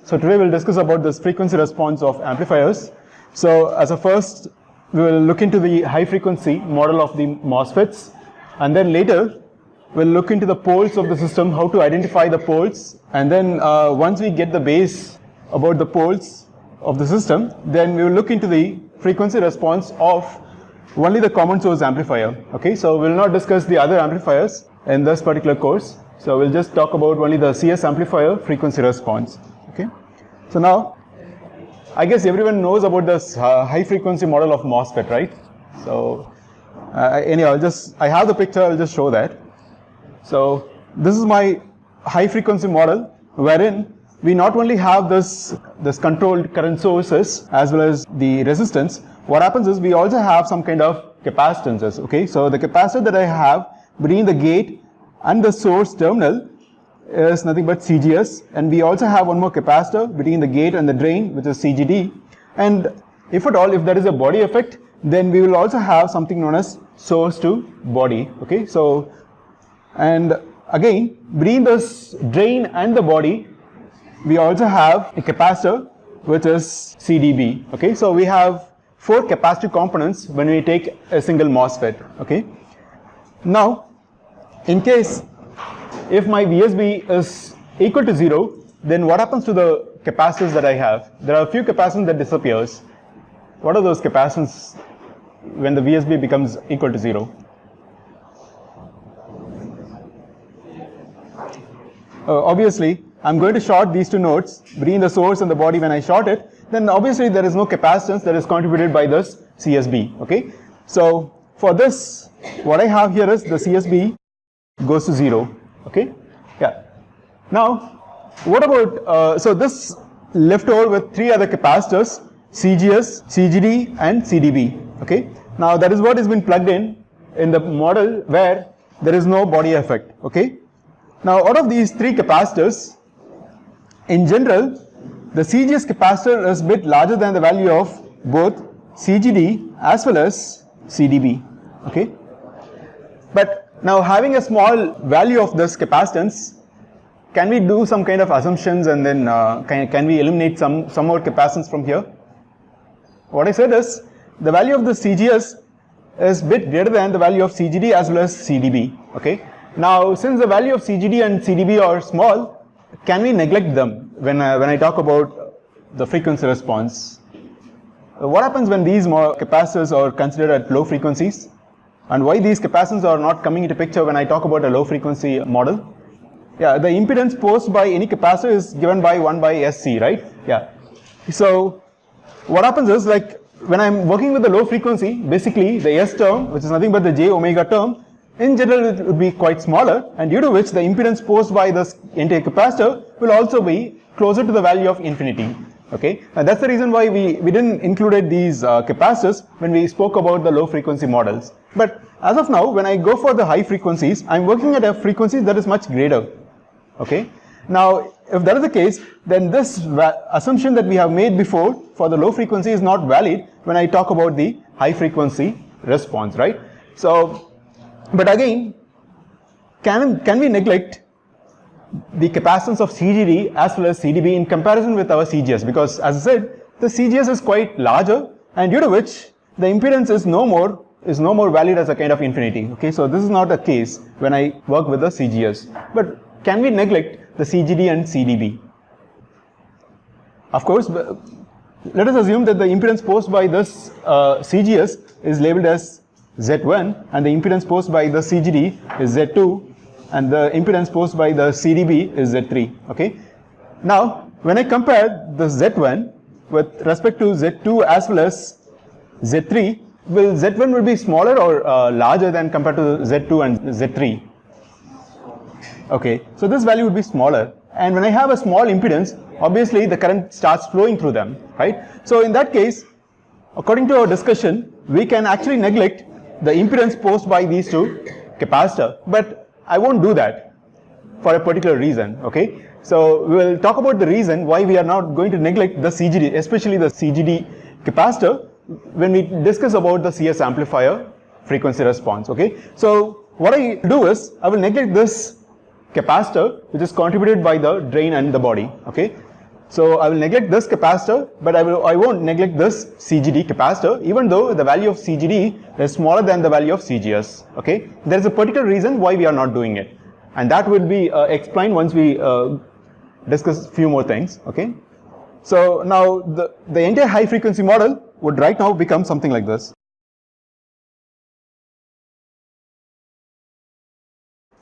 So today we'll discuss about this frequency response of amplifiers. So as a first, we will look into the high frequency model of the MOSFETs, and then later we'll look into the poles of the system, how to identify the poles, and then once we get the base about the poles of the system, then we will look into the frequency response of only the common source amplifier. Okay, so we'll not discuss the other amplifiers in this particular course. So we'll just talk about only the CS amplifier frequency response. Okay, so now I guess everyone knows about this high frequency model of MOSFET, right? So anyhow, I have the picture, I'll just show that. So this is my high frequency model, wherein we not only have this controlled current sources as well as the resistance. What happens is we also have some kind of capacitances. Okay, so the capacitor that I have between the gate and the source terminal is nothing but CGS, and we also have one more capacitor between the gate and the drain, which is CGD. And if at all, if there is a body effect, then we will also have something known as source to body. Okay, so and again between this drain and the body, we also have a capacitor which is CDB. Okay, so we have 4 capacitive components when we take a single MOSFET. Okay, now in case if my VSB is equal to 0, then what happens to the capacitors that I have? There are a few capacitors that disappears. What are those capacitors when the VSB becomes equal to 0? Obviously, I'm going to short these 2 nodes between the source and the body. When I short it, then obviously there is no capacitance that is contributed by this CSB. Okay, so for this, what I have here is the CSB goes to 0. Okay, yeah. Now, what about so this left over with 3 other capacitors: CGS, CGD, and CDB. Okay. Now that is what has been plugged in the model where there is no body effect. Okay. Now, out of these 3 capacitors, in general, the CGS capacitor is a bit larger than the value of both CGD as well as CDB. Okay. But now, having a small value of this capacitance, can we do some kind of assumptions and then can we eliminate some more capacitance from here? What I said is the value of the CGS is bit greater than the value of CGD as well as CDB. Okay. Now, since the value of CGD and CDB are small, can we neglect them when I talk about the frequency response? What happens when these capacitors are considered at low frequencies? And why these capacitors are not coming into picture when I talk about a low frequency model? Yeah, the impedance posed by any capacitor is given by 1 by SC, right? Yeah. So what happens is, like when I'm working with the low frequency, basically the S term, which is nothing but the j omega term, in general it would be quite smaller, and due to which the impedance posed by this entire capacitor will also be closer to the value of infinity. Okay, and that's the reason why we didn't include these capacitors when we spoke about the low frequency models. But as of now, when I go for the high frequencies, I'm working at a frequency that is much greater. Okay, now if that is the case, then this assumption that we have made before for the low frequency is not valid when I talk about the high frequency response, right? So, but again, can we neglect the capacitance of CGD as well as CDB in comparison with our CGS? Because as I said, the CGS is quite larger, and due to which the impedance is no more valid as a kind of infinity. Okay, so this is not the case when I work with the CGS. But can we neglect the CGD and CDB? Of course, let us assume that the impedance posed by this CGS is labeled as Z1, and the impedance posed by the CGD is Z2, and the impedance posed by the CDB is Z3. Okay. Now, when I compare the Z1 with respect to Z2 as well as Z3, will Z1 will be smaller or larger than compared to Z2 and Z3? Okay, so this value would be smaller, and when I have a small impedance, obviously the current starts flowing through them, right? So in that case, according to our discussion, we can actually neglect the impedance posed by these 2 capacitors, but I won't do that for a particular reason. Okay, so we will talk about the reason why we are not going to neglect the CGD, especially the CGD capacitor, when we discuss about the CS amplifier frequency response. Okay, so what I do is I will neglect this capacitor which is contributed by the drain and the body. Okay, So I will neglect this capacitor, but I won't neglect this CGD capacitor, even though the value of CGD is smaller than the value of CGS. Okay, there is a particular reason why we are not doing it, and that will be explained once we discuss a few more things. Okay, so now the entire high frequency model would right now become something like this.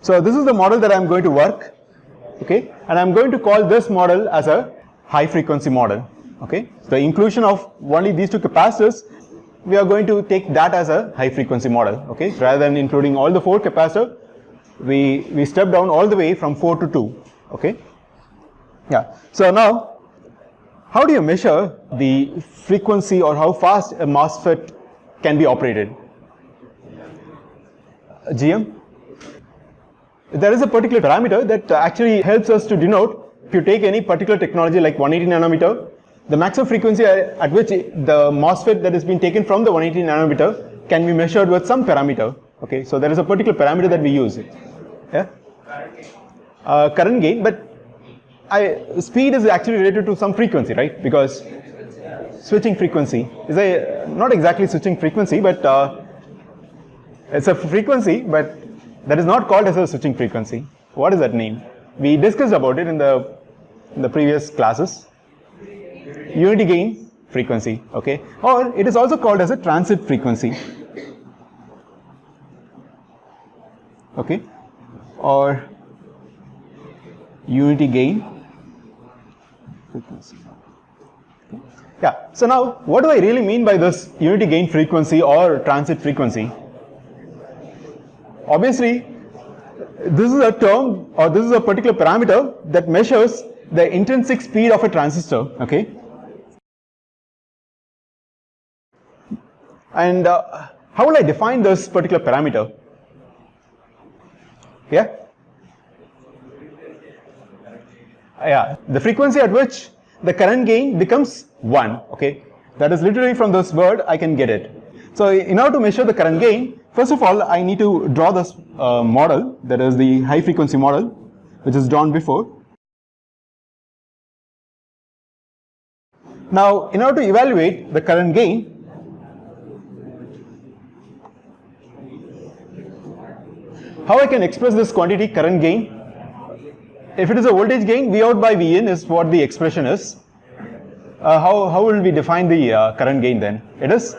So this is the model that I'm going to work. Okay, and I'm going to call this model as a high frequency model. Okay, so the inclusion of only these two capacitors, we are going to take that as a high frequency model. Okay, rather than including all the 4 capacitors, we step down all the way from 4 to 2. Okay, yeah. So now, how do you measure the frequency or how fast a MOSFET can be operated? GM? There is a particular parameter that actually helps us to denote. If you take any particular technology like 180 nanometer, the maximum frequency at which the MOSFET that has been taken from the 180 nanometer can be measured with some parameter. Okay, so there is a particular parameter that we use. Yeah, current gain, but speed is actually related to some frequency, right? Because switching frequency is not exactly switching frequency, but it's a frequency, but that is not called as a switching frequency. What is that name? We discussed about it in the previous classes. Unity gain frequency, okay? Or it is also called as a transit frequency, okay? Or unity gain frequency. Okay. Yeah, so now what do I really mean by this unity gain frequency or transit frequency? Obviously, this is a term or this is a particular parameter that measures the intrinsic speed of a transistor, okay? And how will I define this particular parameter? Yeah? Yeah, the frequency at which the current gain becomes 1, okay? That is literally from this word I can get it. So in order to measure the current gain, first of all, I need to draw this model, that is the high frequency model, which is drawn before. Now, in order to evaluate the current gain, how I can express this quantity current gain? If it is a voltage gain, V out by V in is what the expression is. How will we define the current gain then? It is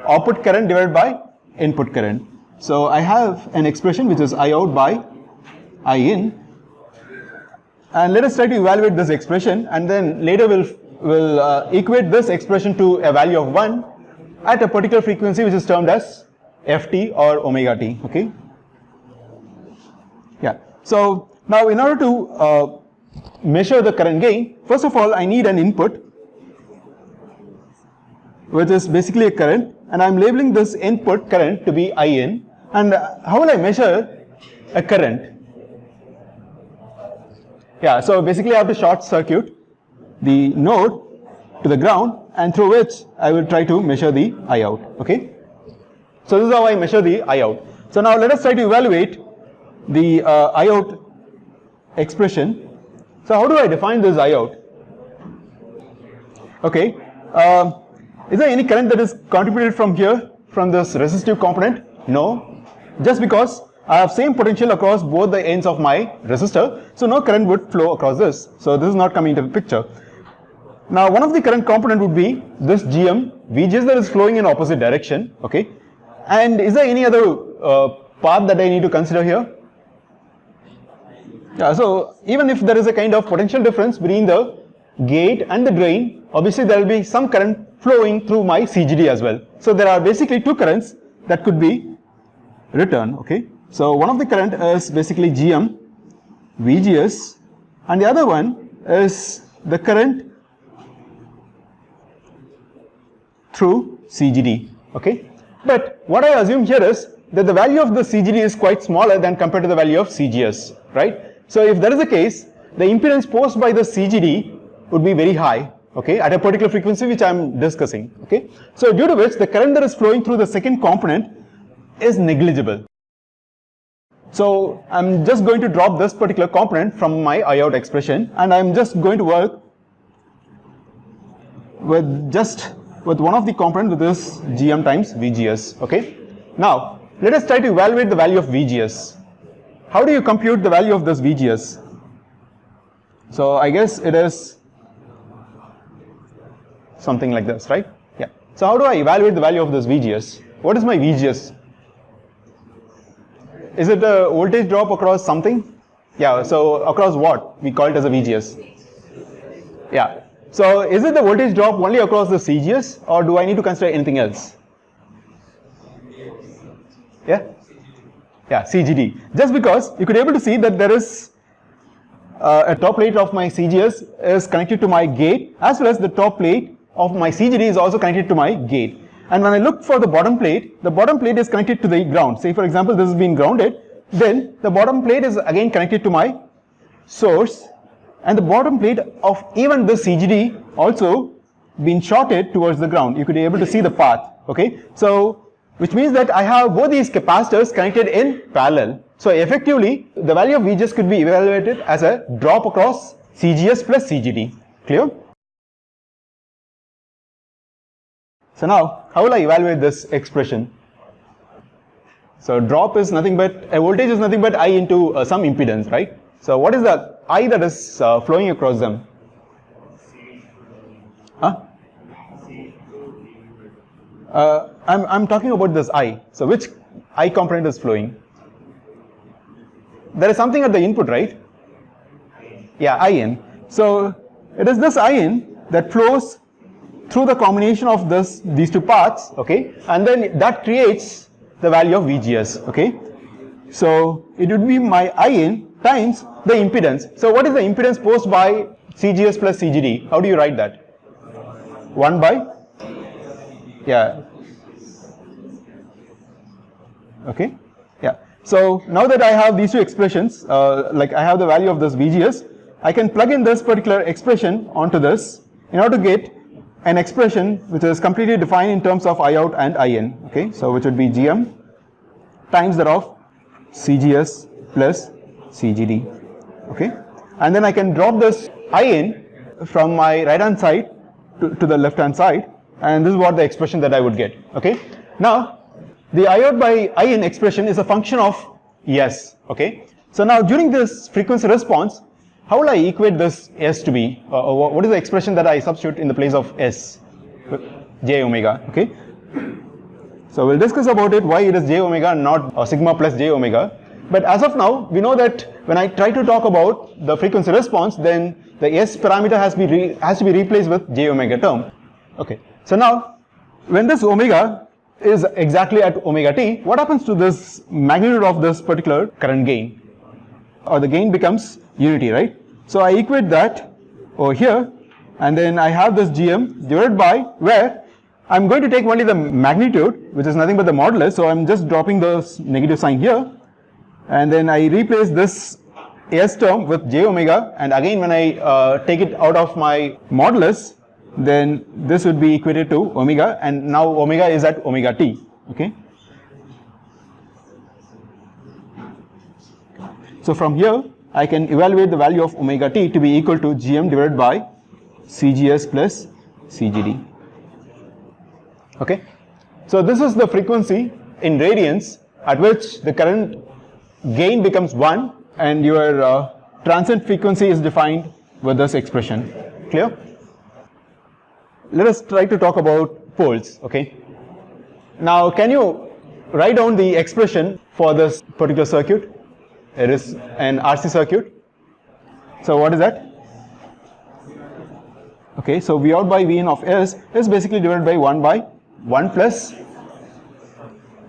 output current divided by input current. So I have an expression which is I out by I in, and let us try to evaluate this expression, and then later we'll equate this expression to a value of 1 at a particular frequency which is termed as ft or omega t, okay? Yeah, so now in order to measure the current gain, first of all I need an input which is basically a current, and I'm labeling this input current to be IN. And how will I measure a current? Yeah, so basically I have to short circuit the node to the ground, and through which I will try to measure the I out, okay? So this is how I measure the I out. So now let us try to evaluate the I out expression. So how do I define this I out? Okay, is there any current that is contributed from here, from this resistive component? No, just because I have same potential across both the ends of my resistor, so no current would flow across this. So this is not coming into the picture. Now one of the current component would be this GM, VGS that is flowing in opposite direction, okay? And is there any other path that I need to consider here? Yeah, so even if there is a kind of potential difference between the gate and the drain, obviously there will be some current flowing through my CGD as well. So there are basically two currents that could be written, okay? So one of the current is basically GM, VGS, and the other one is the current through CGD, okay? But what I assume here is that the value of the CGD is quite smaller than compared to the value of CGS, right? So if that is the case, the impedance posed by the CGD would be very high, okay, at a particular frequency which I am discussing, okay? So due to which the current that is flowing through the second component is negligible. So I'm just going to drop this particular component from my I out expression, and I'm just going to work with one of the component, with this Gm times VGS. Okay. Now let us try to evaluate the value of VGS. How do you compute the value of this VGS? So I guess it is something like this, right? Yeah. So how do I evaluate the value of this VGS? What is my VGS? Is it a voltage drop across something? Yeah, so across what? We call it as a VGS. Yeah. So is it the voltage drop only across the CGS, or do I need to consider anything else? Yeah? Yeah, CGD. Just because you could be able to see that there is a top plate of my CGS is connected to my gate, as well as the top plate of my CGD is also connected to my gate. And when I look for the bottom plate is connected to the ground. Say for example, this has been grounded, then the bottom plate is again connected to my source, and the bottom plate of even the CGD also been shorted towards the ground. You could be able to see the path. Okay, so which means that I have both these capacitors connected in parallel. So effectively, the value of VGS could be evaluated as a drop across CGS plus CGD. Clear? So now, how will I evaluate this expression? So drop is nothing but, a voltage is nothing but I into some impedance, right? So what is the I that is flowing across them? Huh? I'm talking about this I. So which I component is flowing? There is something at the input, right? Yeah, IN. So it is this IN that flows through the combination of these two paths, okay, and then that creates the value of VGS, okay. So it would be my IN times the impedance. So what is the impedance posed by CGS plus CGD? How do you write that? 1 by, yeah, okay, yeah. So now that I have these two expressions, like I have the value of this VGS, I can plug in this particular expression onto this in order to get an expression which is completely defined in terms of I out and IN, okay, so which would be GM times that of CGS plus CGD, okay, and then I can drop this IN from my right hand side to the left hand side, and this is what the expression that I would get, okay. Now the I out by IN expression is a function of S, okay. So now during this frequency response, how will I equate this S to be? What is the expression that I substitute in the place of S? J omega, okay. So we'll discuss about it, why it is J omega and not sigma plus J omega. But as of now, we know that when I try to talk about the frequency response, then the S parameter has to be replaced with J omega term. Okay. So now, when this omega is exactly at omega t, what happens to this magnitude of this particular current gain? Or the gain becomes unity, right? So I equate that over here, and then I have this GM divided by where I'm going to take only the magnitude, which is nothing but the modulus, so I'm just dropping the negative sign here, and then I replace this S term with J omega, and again when I take it out of my modulus, then this would be equated to omega, and now omega is at omega t, okay. So from here, I can evaluate the value of omega t to be equal to Gm divided by CGS plus CGD. Okay. So this is the frequency in radians at which the current gain becomes 1 and your transient frequency is defined with this expression. Clear? Let us try to talk about poles. Okay. Now can you write down the expression for this particular circuit? It is an RC circuit. So what is that? Okay, so V out by Vin of S is basically divided by 1 by 1 plus,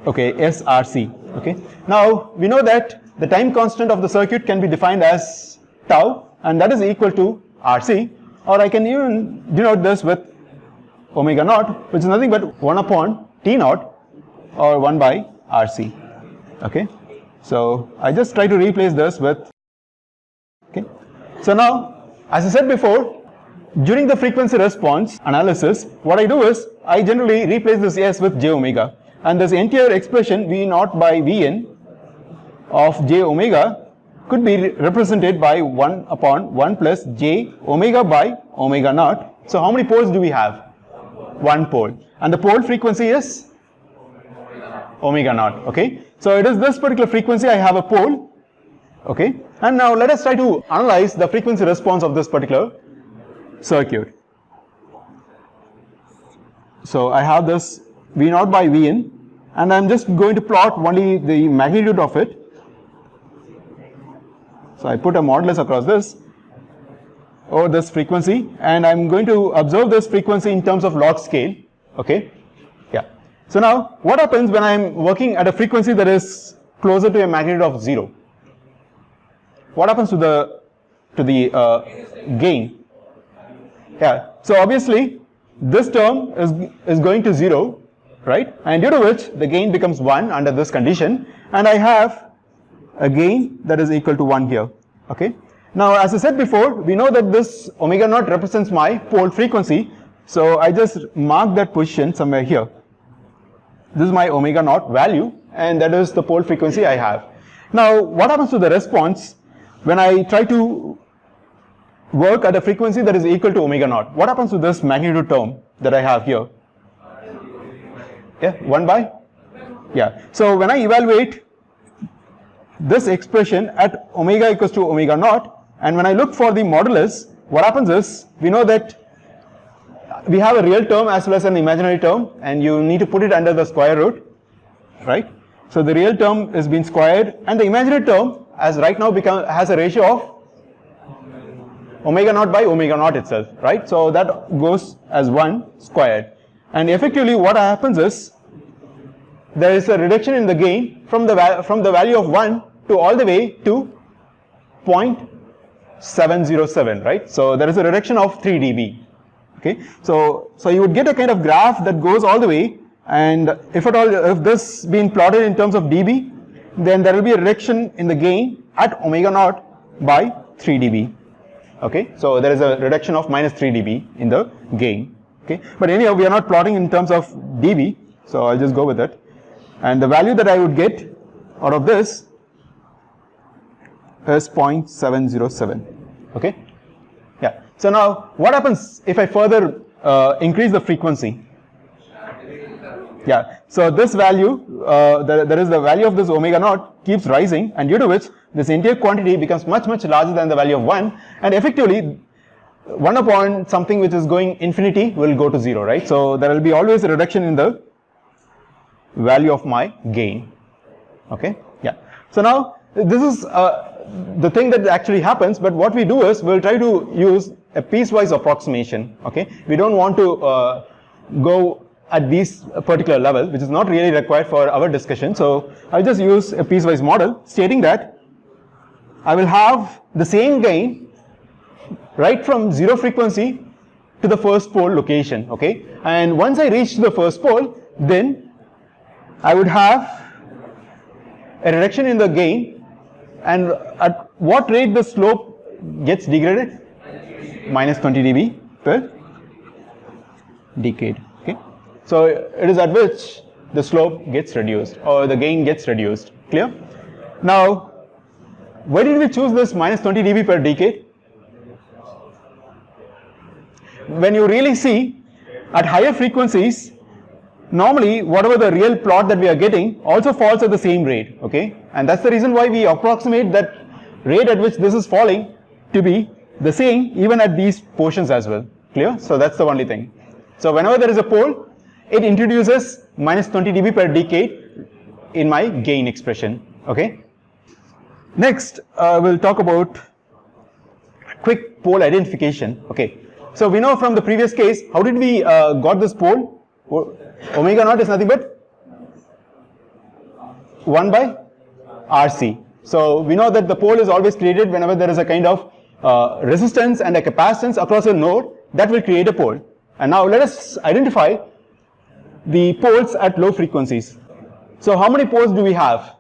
okay, SRC. Okay. Now we know that the time constant of the circuit can be defined as tau, and that is equal to RC, or I can even denote this with omega naught, which is nothing but 1 upon T naught, or 1 by RC. Okay. So I just try to replace this with, okay. So now, as I said before, during the frequency response analysis, what I do is I generally replace this S with J omega, and this entire expression V naught by Vn of J omega could be represented by 1 upon 1 plus J omega by omega naught. So how many poles do we have? one pole. And the pole frequency is omega naught. Okay. So it is this particular frequency I have a pole. Okay. And now let us try to analyze the frequency response of this particular circuit. So I have this V0 by Vn, and I'm just going to plot only the magnitude of it. So I put a modulus across this over this frequency, and I'm going to observe this frequency in terms of log scale. Okay. Yeah. So now what happens when I'm working at a frequency that is closer to a magnitude of 0? What happens to the gain? Yeah. So obviously this term is going to 0, right? And due to which the gain becomes 1 under this condition, and I have a gain that is equal to 1 here. Okay. Now as I said before, we know that this omega naught represents my pole frequency, so I just mark that position somewhere here. This is my omega naught value, and that is the pole frequency I have. Now what happens to the response when I try to work at a frequency that is equal to omega naught? What happens to this magnitude term that I have here? Yeah, 1 by? Yeah. So when I evaluate this expression at omega equals to omega naught, and when I look for the modulus, what happens is, we know that we have a real term as well as an imaginary term, and you need to put it under the square root, right? So the real term is being squared, and the imaginary term as right now has a ratio of omega naught by omega naught itself, right? So that goes as 1 squared, and effectively what happens is there is a reduction in the gain from the value of 1 to all the way to 0.707, right? So there is a reduction of 3 dB. Okay, so you would get a kind of graph that goes all the way, and if this being plotted in terms of dB, then there will be a reduction in the gain at omega naught by 3 dB. Okay, so there is a reduction of minus 3 dB in the gain. Okay, but anyhow, we are not plotting in terms of dB, so I'll just go with it. And the value that I would get out of this is 0.707. Okay. Yeah. So now what happens if I further increase the frequency? Yeah. So this value, there is the value of this omega naught keeps rising, and due to which this entire quantity becomes much larger than the value of 1, and effectively 1 upon something which is going infinity will go to 0, right? So there will be always a reduction in the value of my gain. Okay. Yeah. So now this is the thing that actually happens, but what we do is we'll try to use a piecewise approximation. Okay. We don't want to go at this particular level, which is not really required for our discussion. So I'll just use a piecewise model stating that I will have the same gain right from 0 frequency to the first pole location. Okay. And once I reach the first pole, then I would have a reduction in the gain, and at what rate the slope gets degraded? Minus 20 dB per decade. Okay. So it is at which the slope gets reduced, or the gain gets reduced. Clear? Now, why did we choose this minus 20 dB per decade? When you really see at higher frequencies, normally whatever the real plot that we are getting also falls at the same rate. Okay, and that's the reason why we approximate that rate at which this is falling to be the same even at these portions as well. Clear? So that's the only thing. So whenever there is a pole, it introduces minus 20 dB per decade in my gain expression. Okay. Next, we'll talk about quick pole identification. Okay. So we know from the previous case, how did we got this pole? Omega naught is nothing but 1 by RC. So we know that the pole is always created whenever there is a kind of resistance and a capacitance across a node that will create a pole. And now let us identify the poles at low frequencies. So how many poles do we have?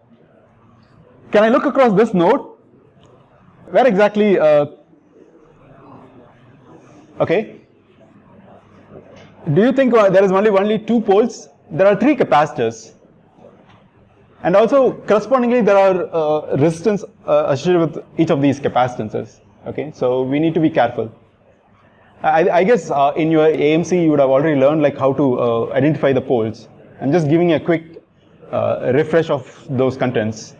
Can I look across this node? Where exactly? Okay. Do you think there is only 2 poles? There are 3 capacitors, and also correspondingly there are resistance associated with each of these capacitances. Okay, so we need to be careful. I guess in your AMC you would have already learned like how to identify the poles. I'm just giving a quick refresh of those contents.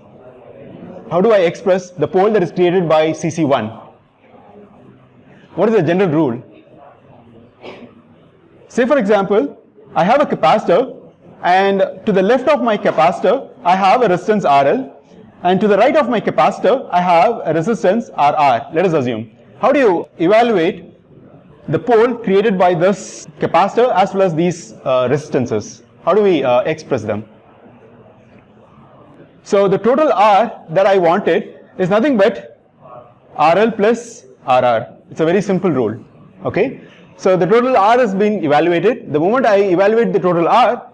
How do I express the pole that is created by CC1? What is the general rule? Say for example, I have a capacitor, and to the left of my capacitor I have a resistance RL, and to the right of my capacitor I have a resistance RR, let us assume. How do you evaluate the pole created by this capacitor as well as these resistances? How do we express them? So the total R that I wanted is nothing but RL plus RR. It's a very simple rule. Okay. So the total R has been evaluated. The moment I evaluate the total R,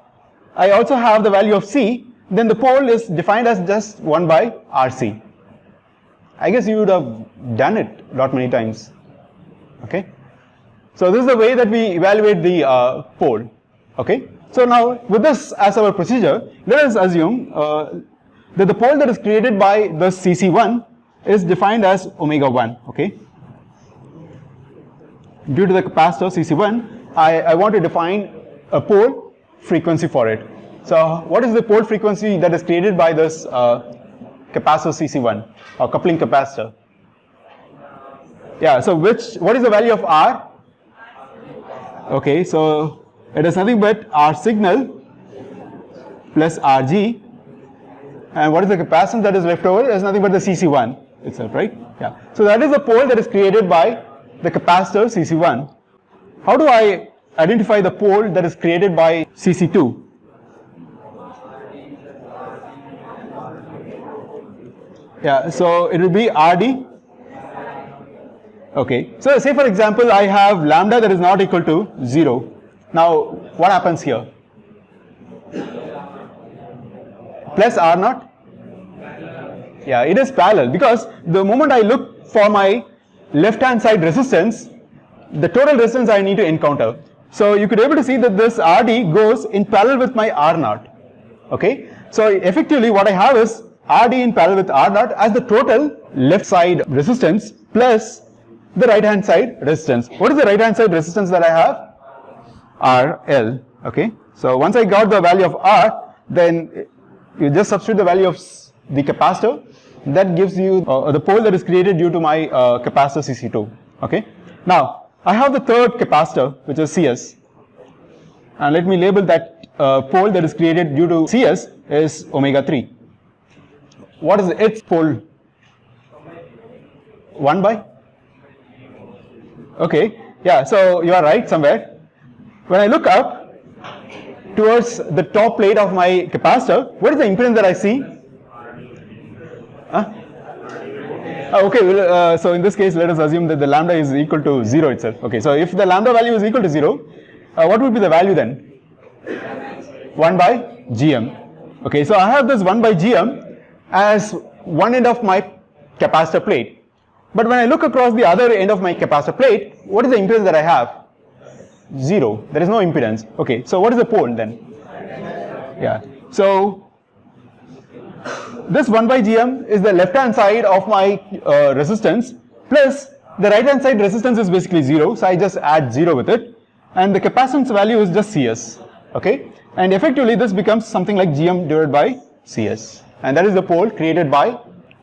I also have the value of C. Then the pole is defined as just 1 by RC. I guess you would have done it a lot many times. Okay. So this is the way that we evaluate the pole. Okay. So now with this as our procedure, let us assume that the pole that is created by the CC1 is defined as omega 1. Okay. Due to the capacitor CC1, I want to define a pole frequency for it. So what is the pole frequency that is created by this capacitor CC1 or coupling capacitor? Yeah, so what is the value of R? Okay, so it is nothing but R signal plus RG, and what is the capacitance that is left over? It is nothing but the CC1 itself, right? Yeah. So that is the pole that is created by the capacitor CC1. How do I identify the pole that is created by CC2? Yeah, so it will be RD. Okay, so say for example I have lambda that is not equal to 0. Now what happens here? Plus R naught? Yeah, it is parallel, because the moment I look for my left hand side resistance, the total resistance I need to encounter. So you could be able to see that this RD goes in parallel with my R naught. Okay, so effectively what I have is RD in parallel with R naught as the total left side resistance plus the right hand side resistance. What is the right hand side resistance that I have? RL. Okay, so once I got the value of R, then you just substitute the value of the capacitor. That gives you the pole that is created due to my capacitor CC2. Okay. Now I have the third capacitor, which is CS, and let me label that pole that is created due to CS is omega 3. What is its pole? 1 by? Okay. Yeah. So you are right somewhere. When I look up towards the top plate of my capacitor, what is the impedance that I see? Huh? Okay, well, so in this case, let us assume that the lambda is equal to 0 itself. Okay, so if the lambda value is equal to 0, what would be the value then? 1 by gm. Okay, so I have this 1 by gm as one end of my capacitor plate. But when I look across the other end of my capacitor plate, what is the impedance that I have? 0. There is no impedance. Okay, so what is the pole then? Yeah, so this 1 by gm is the left hand side of my resistance, plus the right hand side resistance is basically 0, so I just add 0 with it, and the capacitance value is just CS. Okay, and effectively this becomes something like gm divided by CS, and that is the pole created by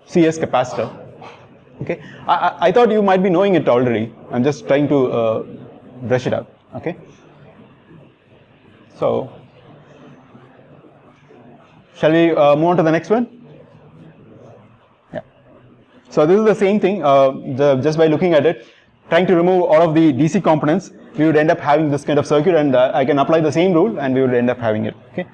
CS capacitor. Okay, I thought you might be knowing it already. I'm just trying to brush it up. Okay, so shall we move on to the next one? Yeah. So this is the same thing. Just by looking at it, trying to remove all of the DC components, we would end up having this kind of circuit, and I can apply the same rule, and we would end up having it. Okay.